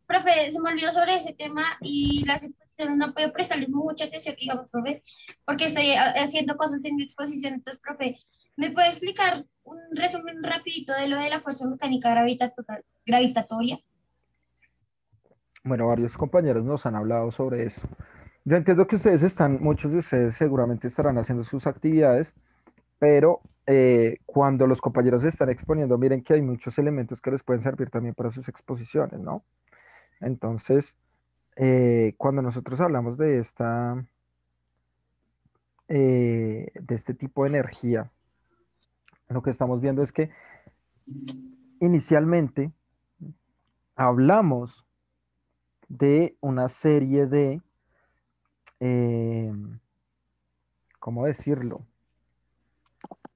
Profe, se me olvidó sobre ese tema y las exposiciones no puedo prestarle mucha atención, digamos, profe, porque estoy haciendo cosas en mi exposición. Entonces, profe, ¿me puede explicar un resumen rapidito de lo de la fuerza mecánica gravitatoria? Bueno, varios compañeros nos han hablado sobre eso. Yo entiendo que ustedes están, muchos de ustedes seguramente estarán haciendo sus actividades, pero cuando los compañeros se están exponiendo, miren que hay muchos elementos que les pueden servir también para sus exposiciones, ¿no? Entonces, cuando nosotros hablamos de este tipo de energía, lo que estamos viendo es que inicialmente hablamos de una serie de, eh, ¿cómo decirlo?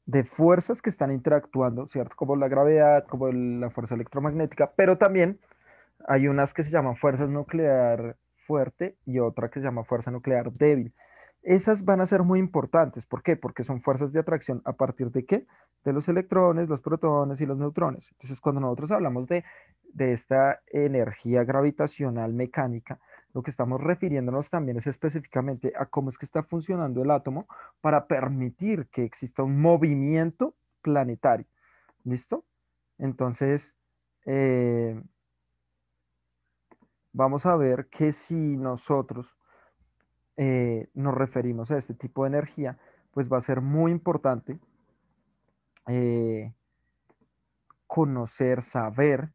De fuerzas que están interactuando, ¿cierto? Como la gravedad, como la fuerza electromagnética, pero también hay unas que se llaman fuerza nuclear fuerte y otra que se llama fuerza nuclear débil. Esas van a ser muy importantes. ¿Por qué? Porque son fuerzas de atracción a partir de qué? De los electrones, los protones y los neutrones. Entonces, cuando nosotros hablamos de esta energía gravitacional mecánica, lo que estamos refiriéndonos también es específicamente a cómo es que está funcionando el átomo para permitir que exista un movimiento planetario. ¿Listo? Entonces, eh, vamos a ver que si nosotros nos referimos a este tipo de energía, pues va a ser muy importante eh, conocer, saber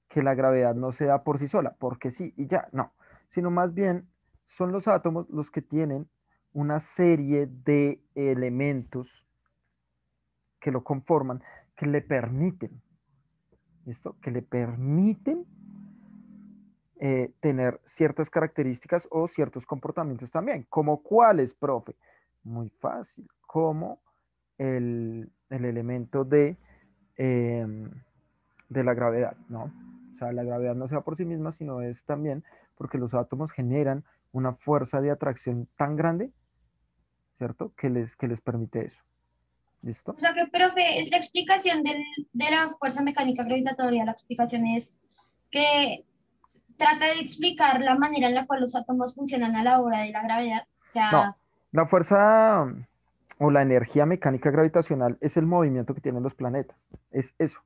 que la gravedad no se da por sí sola, porque sí y ya, no, sino más bien son los átomos los que tienen una serie de elementos que lo conforman, que le permiten, ¿listo? Que le permiten tener ciertas características o ciertos comportamientos también. ¿Como cuáles, profe? Muy fácil, como el elemento eh, de la gravedad, ¿no? O sea, la gravedad no se da por sí misma, sino es también porque los átomos generan una fuerza de atracción tan grande, ¿cierto? Que les permite eso. ¿Listo? O sea que, profe, es la explicación de la fuerza mecánica gravitatoria. La explicación es que trata de explicar la manera en la cual los átomos funcionan a la hora de la gravedad. O No, sea, la fuerza o la energía mecánica gravitacional es el movimiento que tienen los planetas. Es eso.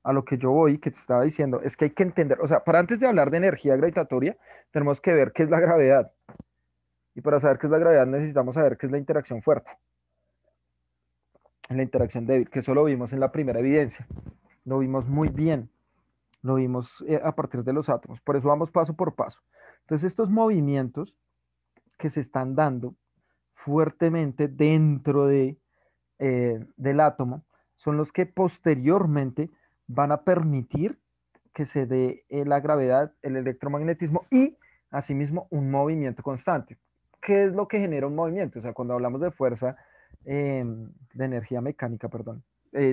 A lo que yo voy, que te estaba diciendo, es que hay que entender, o sea, para antes de hablar de energía gravitatoria, tenemos que ver qué es la gravedad. Y para saber qué es la gravedad necesitamos saber qué es la interacción fuerte, en la interacción débil, que eso lo vimos en la primera evidencia. Lo vimos muy bien, lo vimos a partir de los átomos. Por eso vamos paso por paso. Entonces, estos movimientos que se están dando fuertemente dentro del átomo son los que posteriormente van a permitir que se dé la gravedad, el electromagnetismo y asimismo un movimiento constante. ¿Qué es lo que genera un movimiento? O sea, cuando hablamos de fuerza, de energía mecánica, perdón,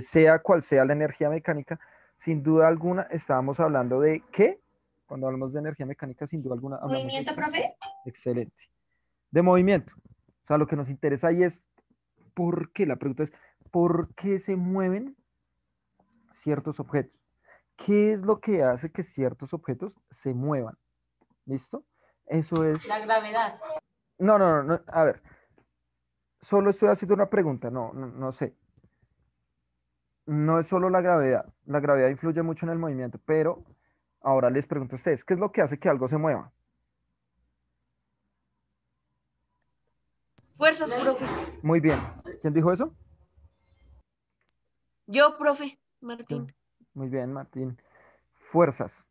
sea cual sea la energía mecánica, sin duda alguna estábamos hablando de qué. Cuando hablamos de energía mecánica, sin duda alguna hablamos de movimiento, qué. profe. Excelente. De movimiento. O sea, lo que nos interesa ahí es por qué. La pregunta es, ¿por qué se mueven ciertos objetos? ¿Qué es lo que hace que ciertos objetos se muevan? ¿Listo? Eso es... La gravedad. No, no, no, no, a ver, solo estoy haciendo una pregunta, no, no, no sé. No es solo la gravedad influye mucho en el movimiento, pero ahora les pregunto a ustedes, ¿qué es lo que hace que algo se mueva? Fuerzas, profe. Muy bien, ¿quién dijo eso? Yo, profe. Yo. Martín. Muy bien, Martín. Fuerzas.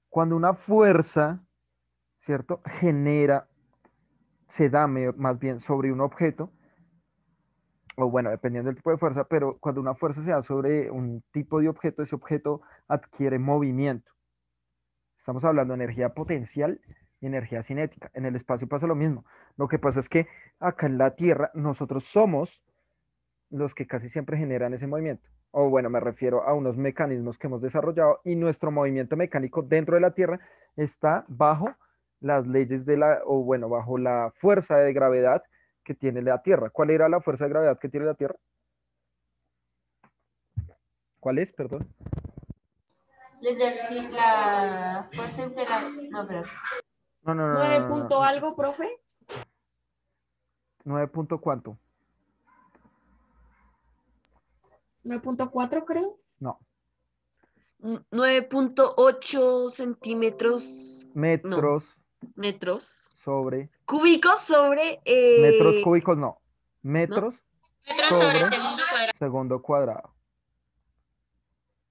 Cuando una fuerza, ¿cierto? Genera, se da más bien sobre un objeto, o bueno, dependiendo del tipo de fuerza, pero cuando una fuerza se da sobre un tipo de objeto, ese objeto adquiere movimiento. Estamos hablando de energía potencial y energía cinética. En el espacio pasa lo mismo. Lo que pasa es que acá en la Tierra nosotros somos los que casi siempre generan ese movimiento. O bueno, me refiero a unos mecanismos que hemos desarrollado y nuestro movimiento mecánico dentro de la Tierra está bajo las leyes o bueno, bajo la fuerza de gravedad que tiene la Tierra. ¿Cuál era la fuerza de gravedad que tiene la Tierra? ¿Cuál es? Perdón. La fuerza No, espera. No, no, no, 9 no, no, punto no. algo, profe. 9 punto cuánto. 9.4 creo. No. 9.8 centímetros. Metros Metros. sobre. Cúbicos sobre. Metros cúbicos, no. Metros Metros sobre sobre segundo cuadrado. segundo cuadrado.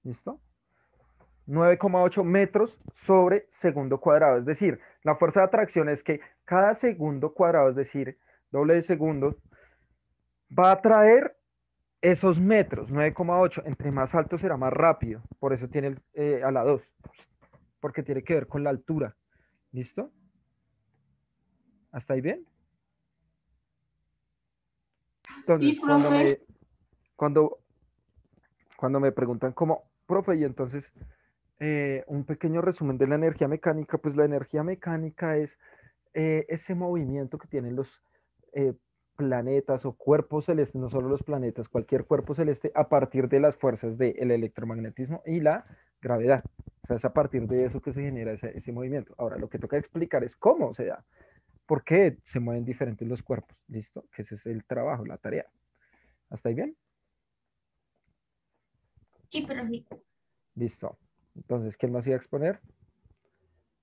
¿Listo? 9,8 metros sobre segundo cuadrado. Es decir, la fuerza de atracción es que cada segundo cuadrado, es decir, doble de segundo, va a traer esos metros, 9,8. Entre más alto será más rápido. Por eso tiene a la 2, porque tiene que ver con la altura. ¿Listo? ¿Hasta ahí bien? Entonces, Sí, profe. cuando me preguntan como, profe, y entonces un pequeño resumen de la energía mecánica, pues la energía mecánica es ese movimiento que tienen los eh, planetas o cuerpos celestes, no solo los planetas, cualquier cuerpo celeste, a partir de las fuerzas del electromagnetismo y la gravedad. O sea, es a partir de eso que se genera ese movimiento. Ahora, lo que toca explicar es cómo se da, por qué se mueven diferentes los cuerpos. ¿Listo? Que ese es el trabajo, la tarea. ¿Hasta ahí bien? Sí, profe. Listo. Entonces, ¿quién más iba a exponer?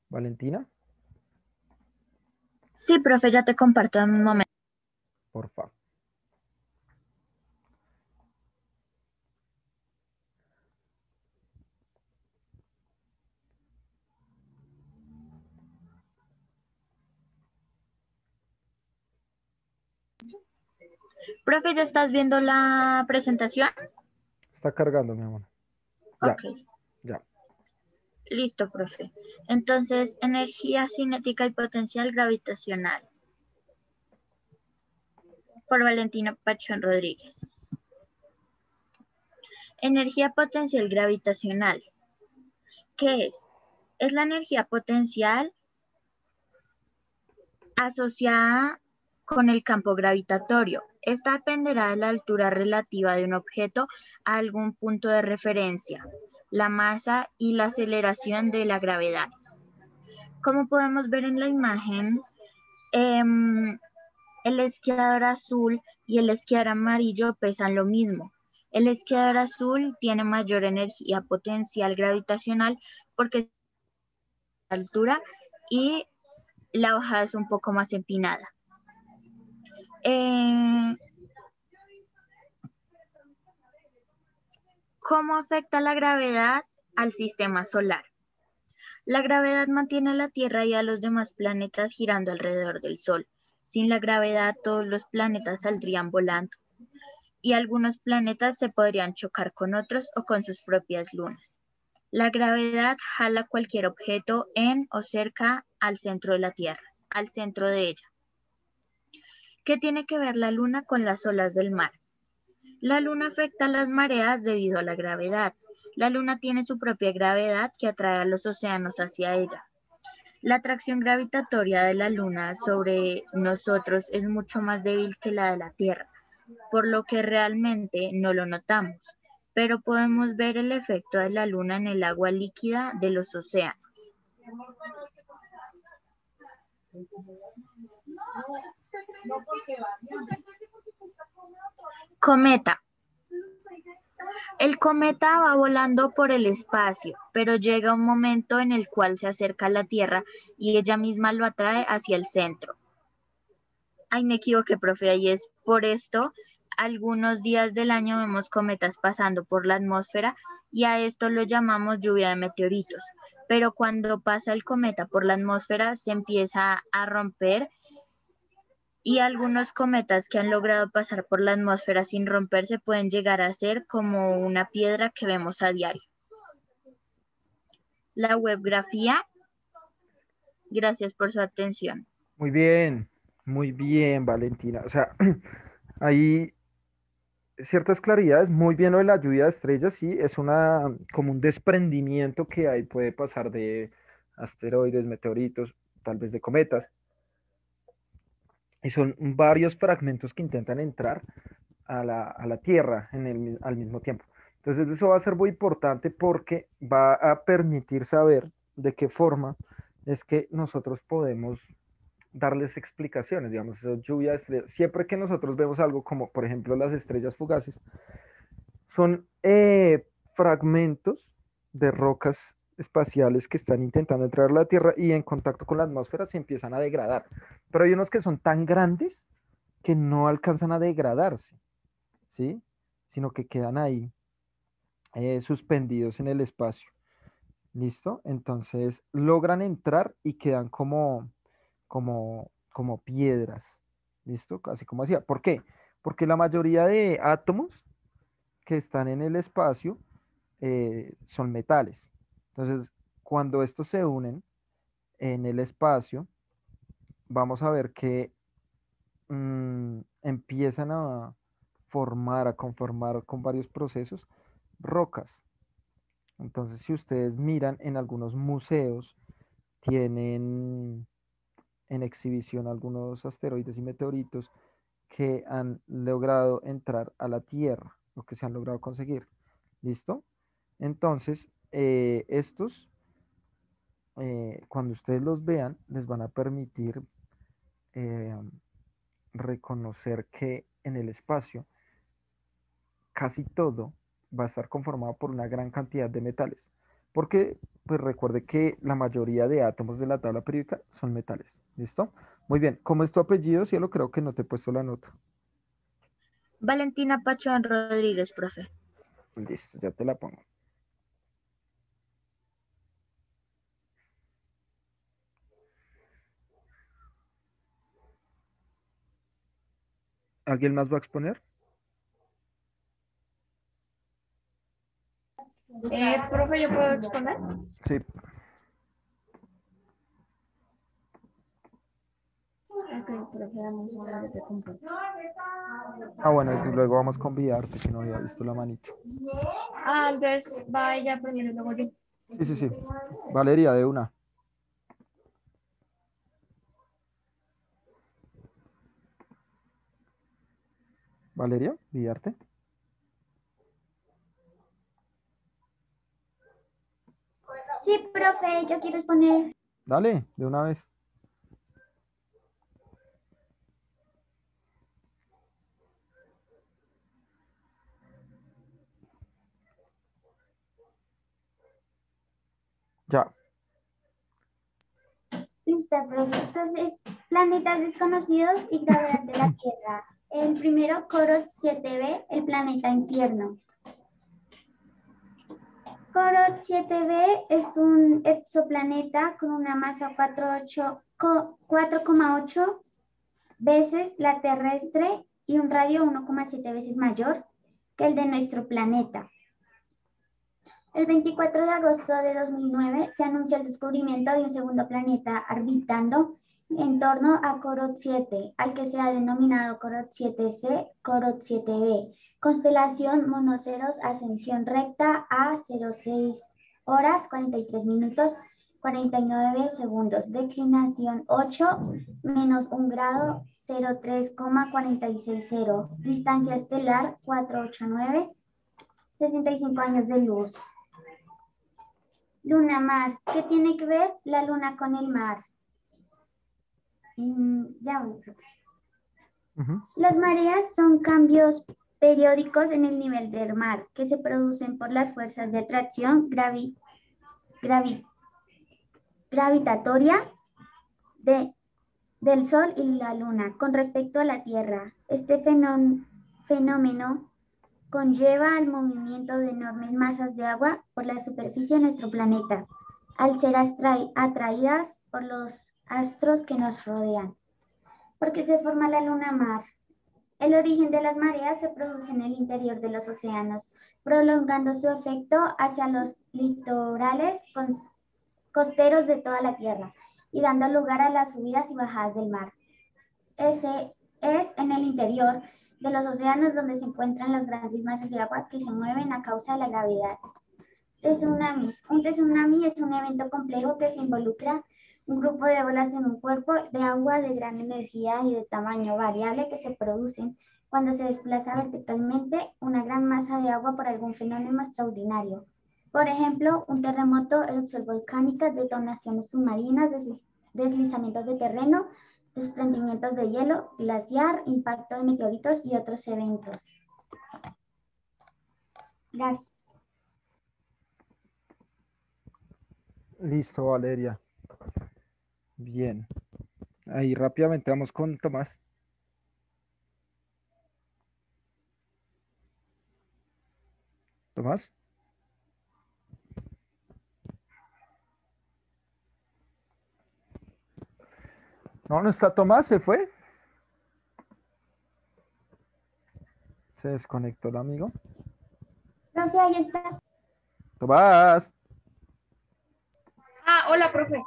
Valentina, Sí, profe, ya te comparto en un momento. por favor. Profe, ¿ya estás viendo la presentación? Está cargando, mi amor. Ya, Ok, ya. listo, profe. Entonces, energía cinética y potencial gravitacional. Por Valentina Pachón Rodríguez. Energía potencial gravitacional. ¿Qué es? Es la energía potencial asociada con el campo gravitatorio. Esta dependerá de la altura relativa de un objeto a algún punto de referencia, la masa y la aceleración de la gravedad. Como podemos ver en la imagen, el esquiador azul y el esquiador amarillo pesan lo mismo. El esquiador azul tiene mayor energía potencial gravitacional porque es de altura y la hoja es un poco más empinada. ¿Cómo afecta la gravedad al sistema solar? La gravedad mantiene a la Tierra y a los demás planetas girando alrededor del Sol. Sin la gravedad, todos los planetas saldrían volando y algunos planetas se podrían chocar con otros o con sus propias lunas. La gravedad jala cualquier objeto en o cerca al centro de la Tierra, al centro de ella. ¿Qué tiene que ver la luna con las olas del mar? La luna afecta a las mareas debido a la gravedad. La luna tiene su propia gravedad que atrae a los océanos hacia ella. La atracción gravitatoria de la luna sobre nosotros es mucho más débil que la de la Tierra, por lo que realmente no lo notamos, pero podemos ver el efecto de la luna en el agua líquida de los océanos. Cometa. El cometa va volando por el espacio, pero llega un momento en el cual se acerca a la Tierra y ella misma lo atrae hacia el centro. Ay, me equivoqué, profe, y es por esto, algunos días del año vemos cometas pasando por la atmósfera y a esto lo llamamos lluvia de meteoritos. Pero cuando pasa el cometa por la atmósfera se empieza a romper y algunos cometas que han logrado pasar por la atmósfera sin romperse pueden llegar a ser como una piedra que vemos a diario. La webgrafía. Gracias por su atención. Muy bien, Valentina. O sea, hay ciertas claridades, muy bien lo de la lluvia de estrellas, sí, es como un desprendimiento que hay, puede pasar de asteroides, meteoritos, tal vez de cometas, y son varios fragmentos que intentan entrar a la Tierra al mismo tiempo. Entonces eso va a ser muy importante porque va a permitir saber de qué forma es que nosotros podemos darles explicaciones, digamos, lluvia de estrellas. Siempre que nosotros vemos algo como, por ejemplo, las estrellas fugaces, son fragmentos de rocas espaciales que están intentando entrar a la Tierra y en contacto con la atmósfera se empiezan a degradar. Pero hay unos que son tan grandes que no alcanzan a degradarse, ¿sí? Sino que quedan ahí suspendidos en el espacio. ¿Listo? Entonces logran entrar y quedan como piedras. ¿Listo? Así como decía. ¿Por qué? Porque la mayoría de átomos que están en el espacio son metales. Entonces, cuando estos se unen en el espacio, vamos a ver que empiezan a formar, a conformar con varios procesos rocas. Entonces, si ustedes miran en algunos museos, tienen en exhibición algunos asteroides y meteoritos que han logrado entrar a la Tierra, o que se han logrado conseguir. ¿Listo? Entonces, estos, cuando ustedes los vean, les van a permitir eh, reconocer que en el espacio casi todo va a estar conformado por una gran cantidad de metales. Porque, pues recuerde que la mayoría de átomos de la tabla periódica son metales. ¿Listo? Muy bien. ¿Cómo es tu apellido, cielo? Creo que no te he puesto la nota. Valentina Pachón Rodríguez, profe. Listo, ya te la pongo. ¿Alguien más va a exponer? Profe, ¿yo puedo exponer? Sí. Ok, profe, dame un segundo, te comparto. Ah, bueno, y luego vamos con Vidarte, si no había visto la manito. Entonces va ella primero y luego yo. Sí, sí, sí. Valeria, de una. Valeria, Vidarte. Sí, profe, yo quiero exponer. Dale, de una vez. Ya. Listo, profe. Entonces, planetas desconocidos y gravedad de la Tierra. El primero, Corot 7b, el planeta infierno. Corot 7b es un exoplaneta con una masa 4,8 veces la terrestre y un radio 1,7 veces mayor que el de nuestro planeta. El 24 de agosto de 2009 se anunció el descubrimiento de un segundo planeta orbitando en torno a Corot 7, al que se ha denominado Corot 7c, Corot 7b, constelación monoceros ascensión recta a 06 horas 43 minutos 49 segundos, declinación 8 menos 1 grado 03,460, distancia estelar 489, 65 años de luz. Luna, mar. ¿Qué tiene que ver la luna con el mar? Ya voy. Las mareas son cambios periódicos en el nivel del mar que se producen por las fuerzas de atracción gravitatoria del Sol y la Luna con respecto a la Tierra. Este fenómeno conlleva al movimiento de enormes masas de agua por la superficie de nuestro planeta, al ser atraídas por los astros que nos rodean. ¿Por qué se forma la luna mar? El origen de las mareas se produce en el interior de los océanos, prolongando su efecto hacia los litorales costeros de toda la Tierra y dando lugar a las subidas y bajadas del mar. Ese es en el interior de los océanos donde se encuentran las grandes masas de agua que se mueven a causa de la gravedad. Tsunamis. Un tsunami es un evento complejo que se involucra un grupo de olas en un cuerpo de agua de gran energía y de tamaño variable que se producen cuando se desplaza verticalmente una gran masa de agua por algún fenómeno extraordinario. Por ejemplo, un terremoto, erupción volcánica, detonaciones submarinas, deslizamientos de terreno, desprendimientos de hielo, glaciar, impacto de meteoritos y otros eventos. Gracias. Listo, Valeria. Bien. Ahí rápidamente vamos con Tomás. Tomás. No, no está Tomás, se fue. Se desconectó el amigo. Profe, ahí está. Tomás. Ah, hola, profe.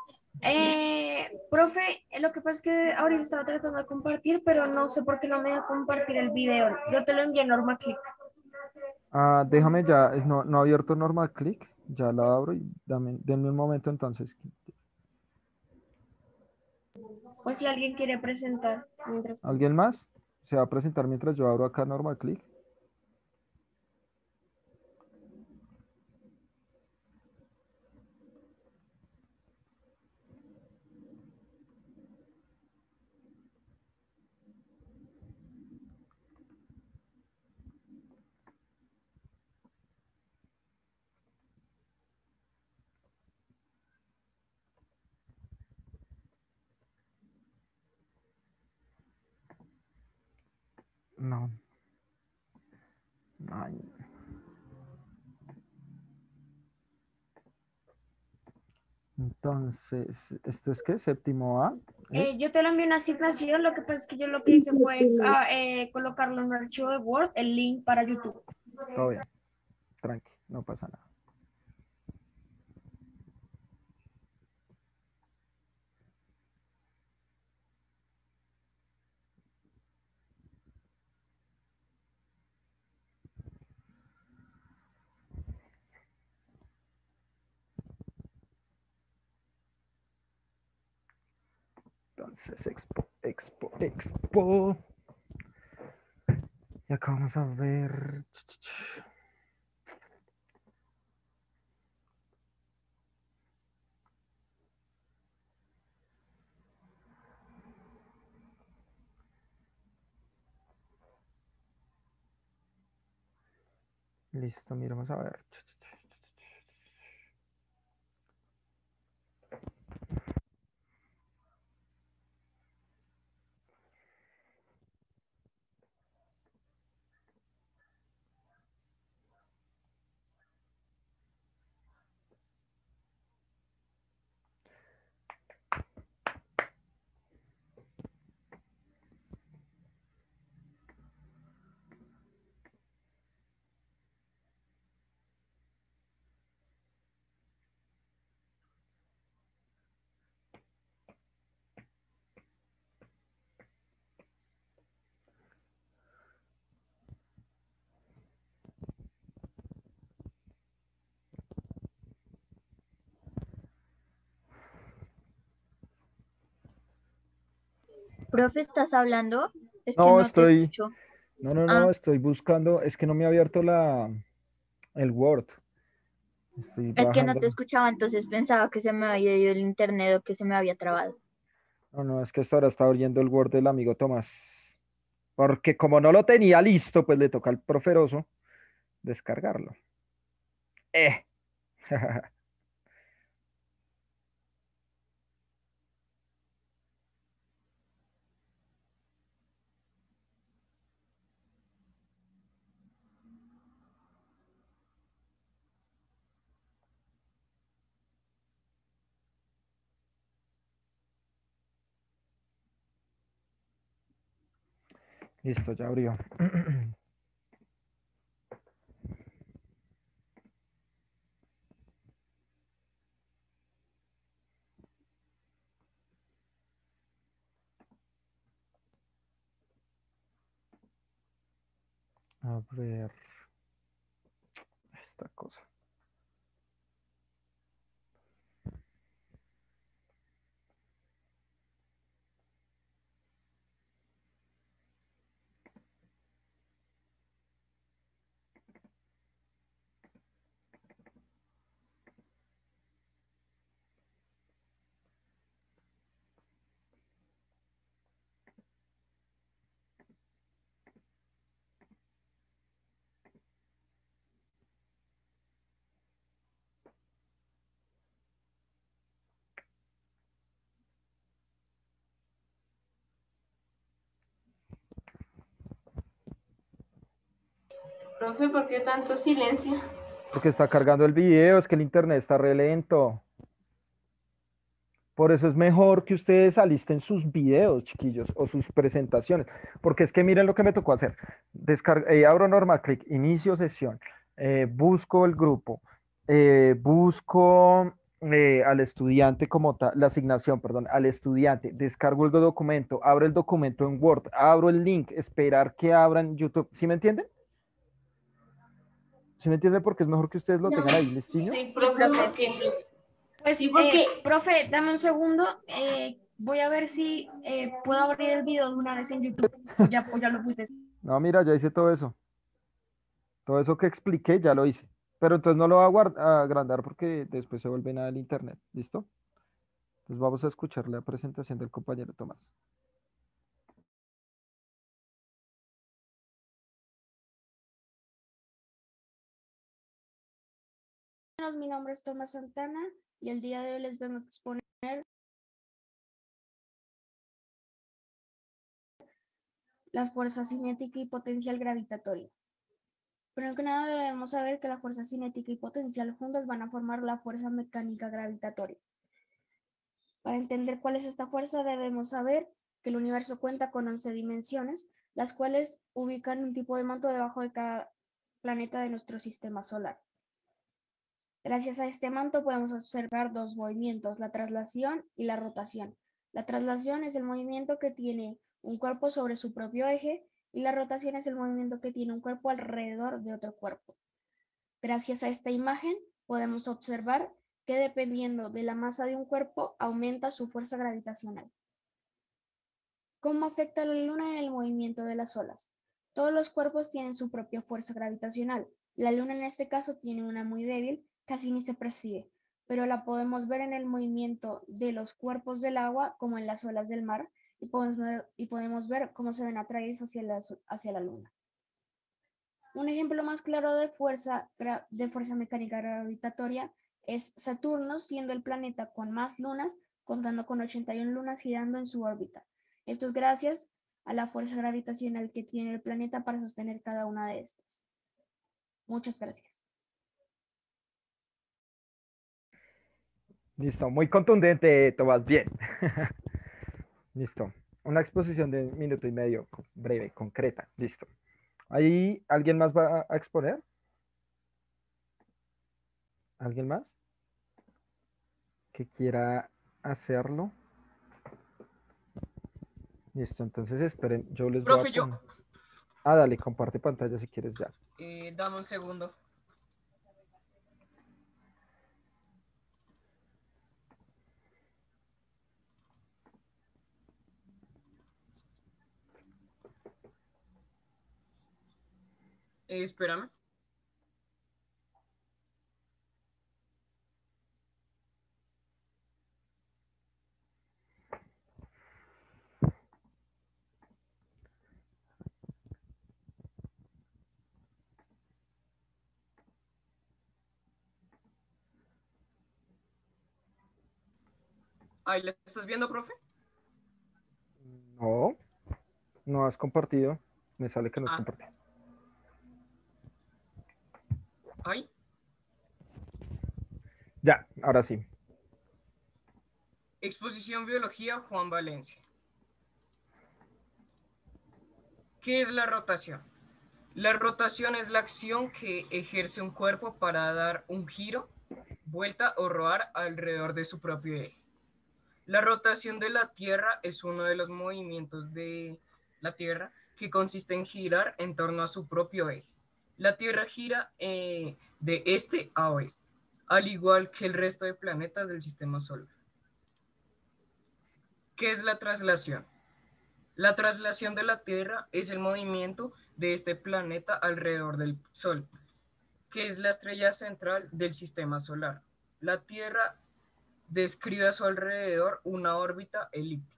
Profe, lo que pasa es que ahorita estaba tratando de compartir, pero no sé por qué no me deja compartir el video. Yo te lo envié en NormaClick. Ah, déjame ya, no, no ha abierto Normal Click. Ya la abro y denme un momento entonces. O si alguien quiere presentar. Mientras tanto. ¿Alguien más? Se va a presentar mientras yo abro acá Normal Click. No. Ay. Entonces, ¿esto es qué? ¿Séptimo A? ¿Es? Yo te lo envié una asignación, lo que pasa es que yo lo que hice fue colocarlo en un archivo de Word, el link para YouTube. Todo bien. Tranqui, no pasa nada. Entonces, expo. Y acá vamos a ver. Listo, miramos a ver. Profe, ¿estás hablando? Es que No, no te estoy. escucho. No, Ah, estoy buscando. Es que no me ha abierto el Word. Estoy es que no bajando. te escuchaba, entonces pensaba que se me había ido el internet o que se me había trabado. No, es que hasta ahora está abriendo el Word del amigo Tomás. Porque como no lo tenía listo, pues le toca al proferoso descargarlo. Eh. Listo, ya abrió. A ver. Esta cosa. Profe, ¿por qué tanto silencio? Porque está cargando el video, es que el internet está re lento. Por eso es mejor que ustedes alisten sus videos, chiquillos, o sus presentaciones. Porque es que miren lo que me tocó hacer. Abro NormaClick, inicio sesión, busco el grupo, busco al estudiante como tal, la asignación, perdón, al estudiante, descargo el documento, abro el documento en Word, abro el link, esperar que abran YouTube. ¿Sí me entienden? ¿Sí me entienden? Porque es mejor que ustedes lo No. tengan ahí listillo. Sí, profe, porque Pues, sí, porque profe, dame un segundo. Voy a ver si puedo abrir el video de una vez en YouTube. O ya lo puse. No, mira, ya hice todo eso. Todo eso que expliqué ya lo hice. Pero entonces no lo voy a a agrandar porque después se vuelve nada el internet. ¿Listo? Entonces vamos a escuchar la presentación del compañero Tomás. Mi nombre es Tomás Santana y el día de hoy les vengo a exponer la fuerza cinética y potencial gravitatoria. Primero que nada debemos saber que la fuerza cinética y potencial juntas van a formar la fuerza mecánica gravitatoria. Para entender cuál es esta fuerza debemos saber que el universo cuenta con 11 dimensiones, las cuales ubican un tipo de manto debajo de cada planeta de nuestro sistema solar. Gracias a este manto podemos observar dos movimientos, la traslación y la rotación. La traslación es el movimiento que tiene un cuerpo sobre su propio eje y la rotación es el movimiento que tiene un cuerpo alrededor de otro cuerpo. Gracias a esta imagen podemos observar que dependiendo de la masa de un cuerpo aumenta su fuerza gravitacional. ¿Cómo afecta la Luna en el movimiento de las olas? Todos los cuerpos tienen su propia fuerza gravitacional. La Luna en este caso tiene una muy débil, casi ni se percibe, pero la podemos ver en el movimiento de los cuerpos del agua como en las olas del mar y podemos ver cómo se ven atraídos hacia la Luna. Un ejemplo más claro de fuerza mecánica gravitatoria es Saturno, siendo el planeta con más lunas, contando con 81 lunas girando en su órbita. Esto es gracias a la fuerza gravitacional que tiene el planeta para sostener cada una de estas. Muchas gracias. Listo, muy contundente, Tomás, bien. Listo. Una exposición de 1 minuto y medio, breve, concreta. Listo. ¿Ahí alguien más va a exponer? ¿Alguien más que quiera hacerlo? Listo, entonces esperen, yo les voy a Profe, yo. poner. Ah, dale, comparte pantalla si quieres ya. Dame un segundo. Espérame. Ahí la estás viendo, profe. No, no has compartido. Me sale que no has Ah. compartido. Ahí. Ya, ahora sí. Exposición Biología Juan Valencia. ¿Qué es la rotación? La rotación es la acción que ejerce un cuerpo para dar un giro, vuelta o rodar alrededor de su propio eje. La rotación de la Tierra es uno de los movimientos de la Tierra que consiste en girar en torno a su propio eje. La Tierra gira de este a oeste, al igual que el resto de planetas del sistema solar. ¿Qué es la traslación? La traslación de la Tierra es el movimiento de este planeta alrededor del Sol, que es la estrella central del sistema solar. La Tierra describe a su alrededor una órbita elíptica.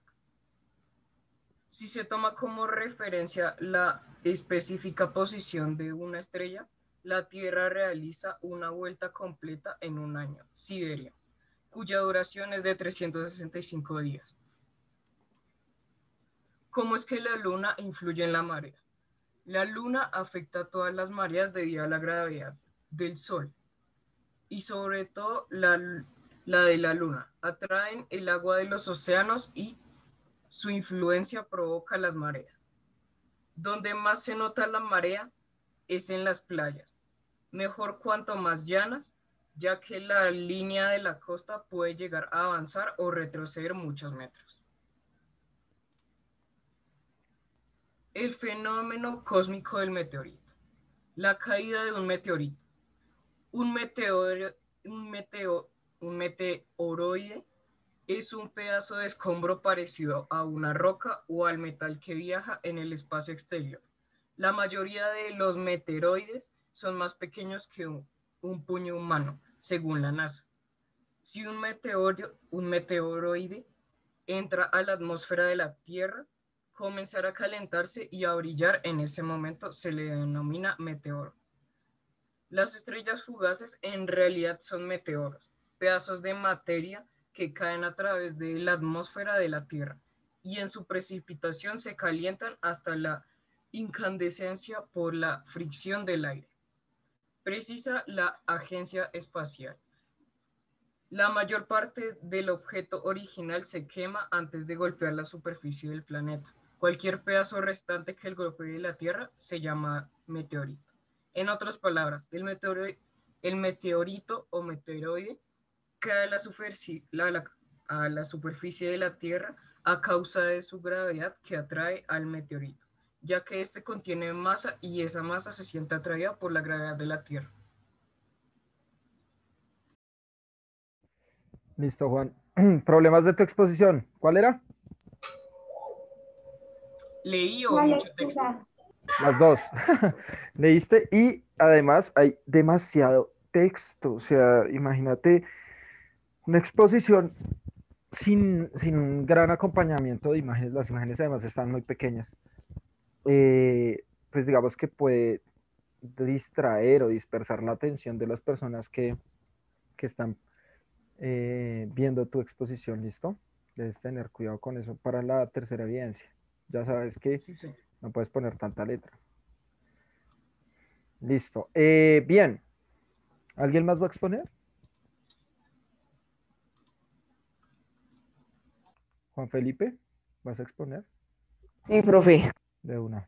Si se toma como referencia la específica posición de una estrella, la Tierra realiza una vuelta completa en un año sideral, cuya duración es de 365 días. ¿Cómo es que la Luna influye en la marea? La luna afecta a todas las mareas debido a la gravedad del sol y sobre todo la de la luna. Atraen el agua de los océanos y su influencia provoca las mareas. Donde más se nota la marea es en las playas, mejor cuanto más llanas, ya que la línea de la costa puede llegar a avanzar o retroceder muchos metros. El fenómeno cósmico del meteorito. La caída de un meteorito. Un meteoroide es un pedazo de escombro parecido a una roca o al metal que viaja en el espacio exterior. La mayoría de los meteoroides son más pequeños que un puño humano, según la NASA. Si un meteoroide entra a la atmósfera de la Tierra, comenzará a calentarse y a brillar. En ese momento se le denomina meteoro. Las estrellas fugaces en realidad son meteoros, pedazos de materia que caen a través de la atmósfera de la Tierra y en su precipitación se calientan hasta la incandescencia por la fricción del aire. Precisa la Agencia Espacial. La mayor parte del objeto original se quema antes de golpear la superficie del planeta. Cualquier pedazo restante que el golpee la Tierra se llama meteorito. En otras palabras, el meteorito o meteoroide cae a la superficie de la Tierra a causa de su gravedad que atrae al meteorito, ya que este contiene masa y esa masa se siente atraída por la gravedad de la Tierra. Listo, Juan. Problemas de tu exposición. ¿Cuál era? ¿Leí o La mucho texto? lectura. Las dos. Leíste y además hay demasiado texto. O sea, imagínate una exposición sin un gran acompañamiento de imágenes. Las imágenes además están muy pequeñas. Pues digamos que puede distraer o dispersar la atención de las personas que están viendo tu exposición. ¿Listo? Debes tener cuidado con eso para la tercera evidencia. Ya sabes que Sí, sí. no puedes poner tanta letra. Listo. Bien. ¿Alguien más va a exponer? Juan Felipe, ¿vas a exponer? Sí, profe. De una.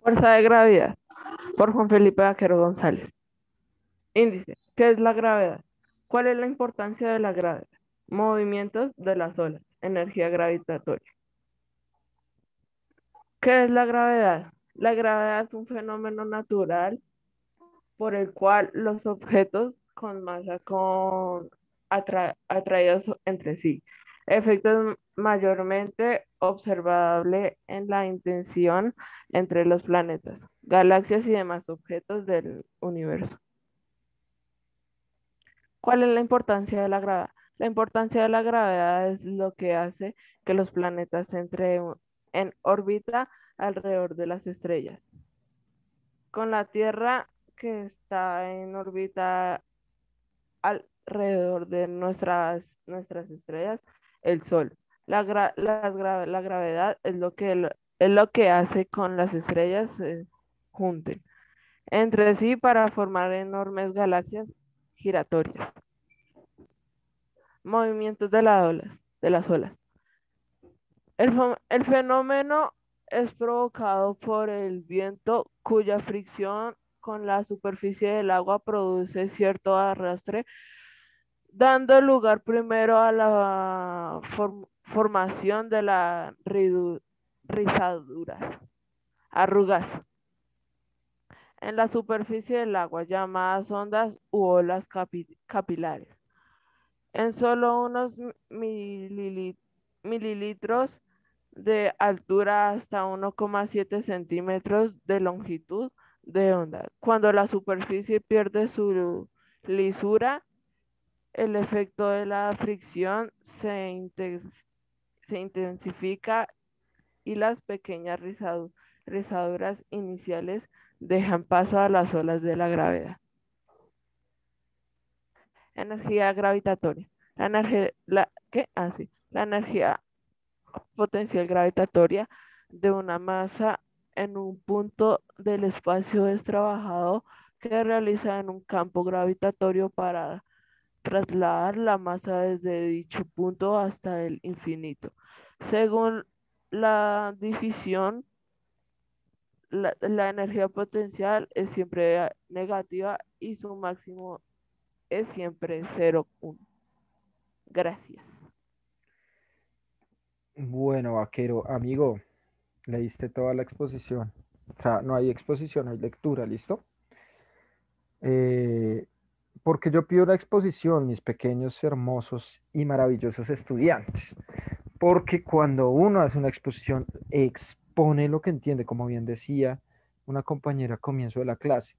Fuerza de gravedad, por Juan Felipe Vaquero González. Índice, ¿qué es la gravedad? ¿Cuál es la importancia de la gravedad? Movimientos de las olas, energía gravitatoria. ¿Qué es la gravedad? La gravedad es un fenómeno natural por el cual los objetos con masa atraídos entre sí. Efectos mayormente observable en la intención entre los planetas, galaxias y demás objetos del universo. ¿Cuál es la importancia de la gravedad? La importancia de la gravedad es lo que hace que los planetas entren en órbita alrededor de las estrellas. Con la Tierra que está en órbita alrededor de nuestras estrellas, el Sol. La gravedad es lo que hace con las estrellas se junten entre sí para formar enormes galaxias giratorias. Movimientos de las olas. El fenómeno es provocado por el viento cuya fricción con la superficie del agua produce cierto arrastre, dando lugar primero a la formación de las rizaduras, arrugas, en la superficie del agua, llamadas ondas u olas capilares. En solo unos mililitros de altura hasta 1,7 centímetros de longitud de onda. Cuando la superficie pierde su lisura, el efecto de la fricción se intensifica y las pequeñas rizaduras iniciales dejan paso a las olas de la gravedad. Energía gravitatoria. La energía potencial gravitatoria de una masa en un punto del espacio es trabajado que realiza en un campo gravitatorio para trasladar la masa desde dicho punto hasta el infinito. Según la división, la energía potencial es siempre negativa y su máximo es siempre 0,1. Gracias. Bueno, vaquero, amigo, leíste toda la exposición. O sea, no hay exposición, hay lectura, ¿listo? Porque yo pido la exposición, mis pequeños, hermosos y maravillosos estudiantes. Porque cuando uno hace una exposición, expone lo que entiende, como bien decía una compañera al comienzo de la clase.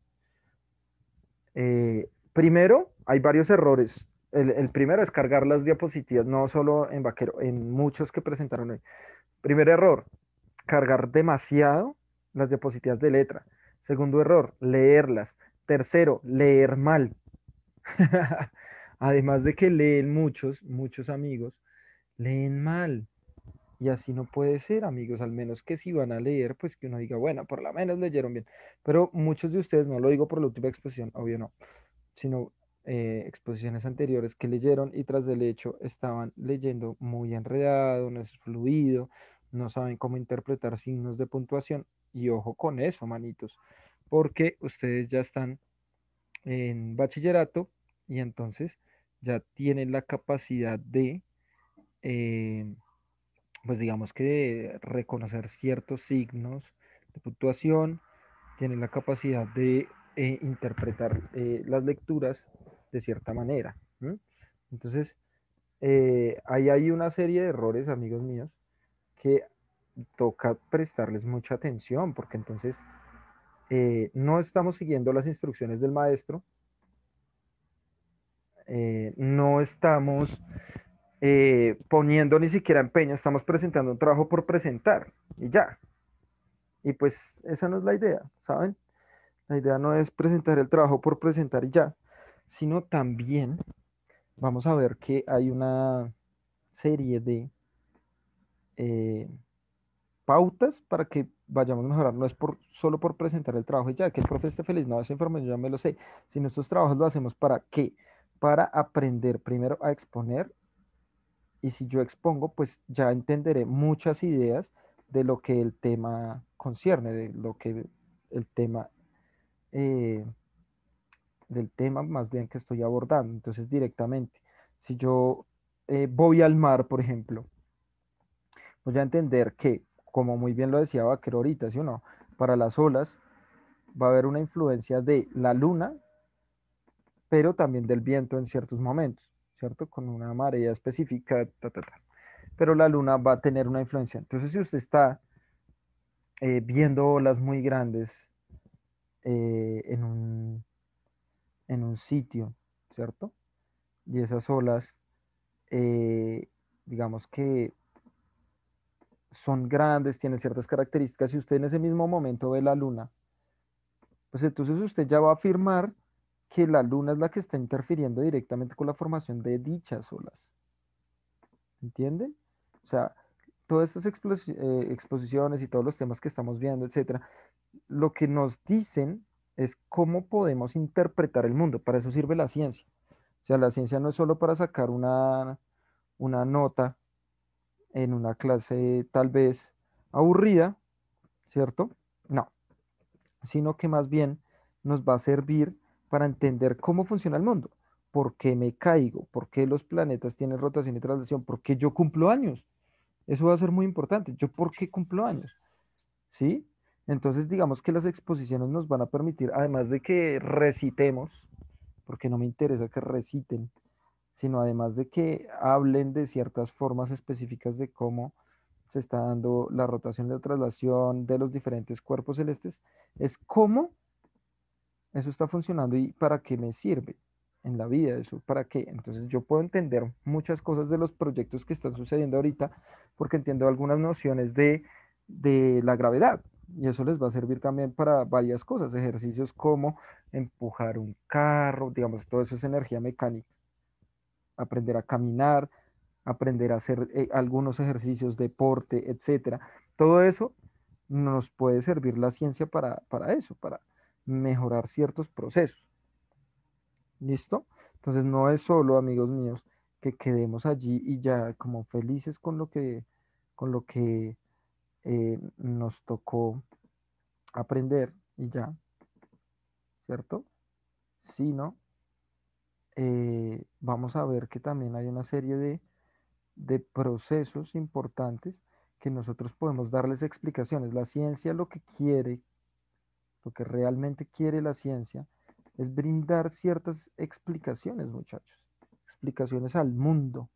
Primero, hay varios errores. El primero es cargar las diapositivas, no solo en Vaquero, en muchos que presentaron hoy. Primer error, cargar demasiado las diapositivas de letra. Segundo error, leerlas. Tercero, leer mal. Además de que leen muchos amigos, leen mal. Y así no puede ser, amigos, al menos que si van a leer, pues que uno diga, bueno, por lo menos leyeron bien. Pero muchos de ustedes, no lo digo por la última exposición, obvio no, sino exposiciones anteriores que leyeron y tras del hecho estaban leyendo muy enredado, no es fluido, no saben cómo interpretar signos de puntuación. Y ojo con eso, manitos, porque ustedes ya están en bachillerato y entonces ya tienen la capacidad de, eh, pues digamos que de reconocer ciertos signos de puntuación, tienen la capacidad de interpretar las lecturas de cierta manera. ¿M? Entonces, ahí hay una serie de errores, amigos míos, que toca prestarles mucha atención, porque entonces no estamos siguiendo las instrucciones del maestro, no estamos poniendo ni siquiera empeño, estamos presentando un trabajo por presentar y ya. Y pues esa no es la idea, ¿saben? La idea no es presentar el trabajo por presentar y ya, sino también vamos a ver que hay una serie de eh, pautas para que vayamos a mejorar. No es solo por presentar el trabajo y ya, que el profe esté feliz, no, esa información ya me lo sé, sino estos trabajos lo hacemos para qué, para aprender primero a exponer y si yo expongo, pues ya entenderé muchas ideas de lo que el tema concierne, de lo que el tema, eh, del tema más bien que estoy abordando. Entonces, directamente, si yo voy al mar, por ejemplo, voy a entender que, como muy bien lo decía Vaquero ahorita, ¿sí o no? Para las olas va a haber una influencia de la luna, pero también del viento en ciertos momentos, ¿cierto? Con una marea específica, ta, ta, ta. Pero la luna va a tener una influencia. Entonces, si usted está viendo olas muy grandes en un sitio, ¿cierto? Y esas olas, eh, digamos que son grandes, tienen ciertas características. Si usted en ese mismo momento ve la luna, pues entonces usted ya va a afirmar que la luna es la que está interfiriendo directamente con la formación de dichas olas. ¿Entienden? O sea, todas estas exposiciones y todos los temas que estamos viendo, etcétera, lo que nos dicen es cómo podemos interpretar el mundo. Para eso sirve la ciencia. O sea, la ciencia no es solo para sacar una nota en una clase tal vez aburrida, ¿cierto? No, sino que más bien nos va a servir para entender cómo funciona el mundo. ¿Por qué me caigo? ¿Por qué los planetas tienen rotación y traslación? ¿Por qué yo cumplo años? Eso va a ser muy importante. ¿Yo por qué cumplo años? ¿Sí? Entonces, digamos que las exposiciones nos van a permitir, además de que recitemos, porque no me interesa que reciten, sino además de que hablen de ciertas formas específicas de cómo se está dando la rotación y la traslación de los diferentes cuerpos celestes, es cómo eso está funcionando y para qué me sirve. en la vida, ¿eso para qué? Entonces yo puedo entender muchas cosas de los proyectos que están sucediendo ahorita porque entiendo algunas nociones de la gravedad y eso les va a servir también para varias cosas, ejercicios como empujar un carro, digamos, todo eso es energía mecánica, aprender a caminar, aprender a hacer algunos ejercicios, deporte, etcétera. Todo eso nos puede servir la ciencia para eso, para mejorar ciertos procesos. ¿Listo? Entonces no es solo, amigos míos, que quedemos allí y ya como felices con lo que nos tocó aprender y ya, ¿cierto? Sino vamos a ver que también hay una serie de procesos importantes que nosotros podemos darles explicaciones. La ciencia lo que quiere, lo que realmente quiere la ciencia, es brindar ciertas explicaciones, muchachos, explicaciones al mundo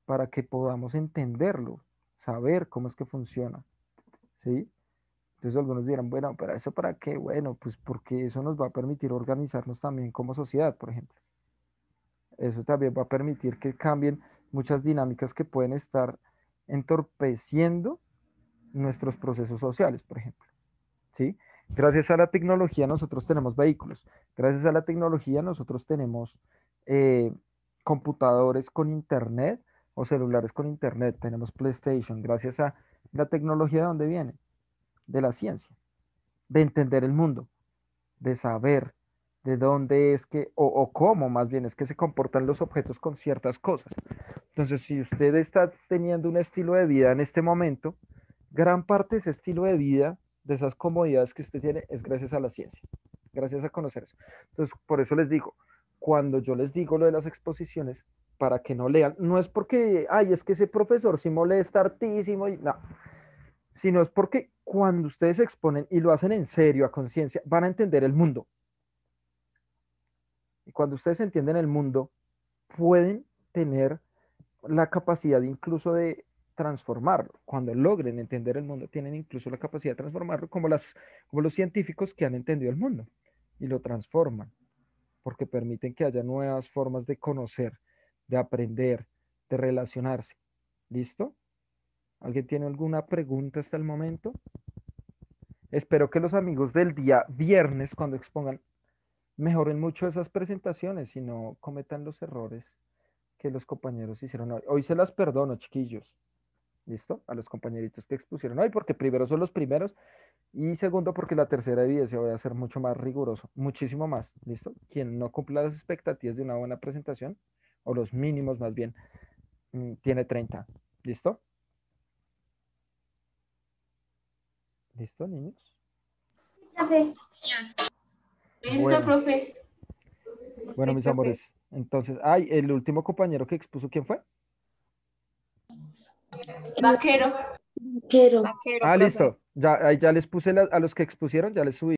para que podamos entenderlo, saber cómo es que funciona, ¿sí? Entonces algunos dirán, bueno, ¿pero eso para qué? Bueno, pues porque eso nos va a permitir organizarnos también como sociedad, por ejemplo. Eso también va a permitir que cambien muchas dinámicas que pueden estar entorpeciendo nuestros procesos sociales, por ejemplo. ¿Sí? Gracias a la tecnología nosotros tenemos vehículos. Gracias a la tecnología nosotros tenemos computadores con internet o celulares con internet. Tenemos PlayStation. Gracias a la tecnología, ¿de dónde viene? De la ciencia, de entender el mundo, de saber de dónde es que, o cómo más bien es que se comportan los objetos con ciertas cosas. Entonces, si usted está teniendo un estilo de vida en este momento, gran parte de ese estilo de vida, de esas comodidades que usted tiene, es gracias a la ciencia, gracias a conocer eso. Entonces, por eso les digo, cuando yo les digo lo de las exposiciones, para que no lean, no es porque, ay, es que ese profesor sí molesta hartísimo, y no, sino es porque cuando ustedes se exponen y lo hacen en serio, a conciencia, van a entender el mundo. Y cuando ustedes entienden el mundo, pueden tener la capacidad incluso de transformarlo. Cuando logren entender el mundo, tienen incluso la capacidad de transformarlo, como los científicos que han entendido el mundo y lo transforman, porque permiten que haya nuevas formas de conocer, de aprender, de relacionarse. ¿Listo? ¿Alguien tiene alguna pregunta hasta el momento? Espero que los amigos del día viernes, cuando expongan, mejoren mucho esas presentaciones y no cometan los errores que los compañeros hicieron hoy. Hoy se las perdono, chiquillos. ¿Listo? A los compañeritos que expusieron hoy, porque primero son los primeros y segundo porque la tercera evidencia voy a ser mucho más riguroso, muchísimo más. ¿Listo? Quien no cumpla las expectativas de una buena presentación, o los mínimos más bien, tiene 30. ¿Listo? ¿Listo, niños? Profe, Listo, Bueno, profe. bueno, Sí, mis profe. amores. Entonces, ay, el último compañero que expuso, ¿quién fue? Vaquero. Vaquero, Ah, profe. listo. Ya, ahí ya les puse a los que expusieron, ya les subí.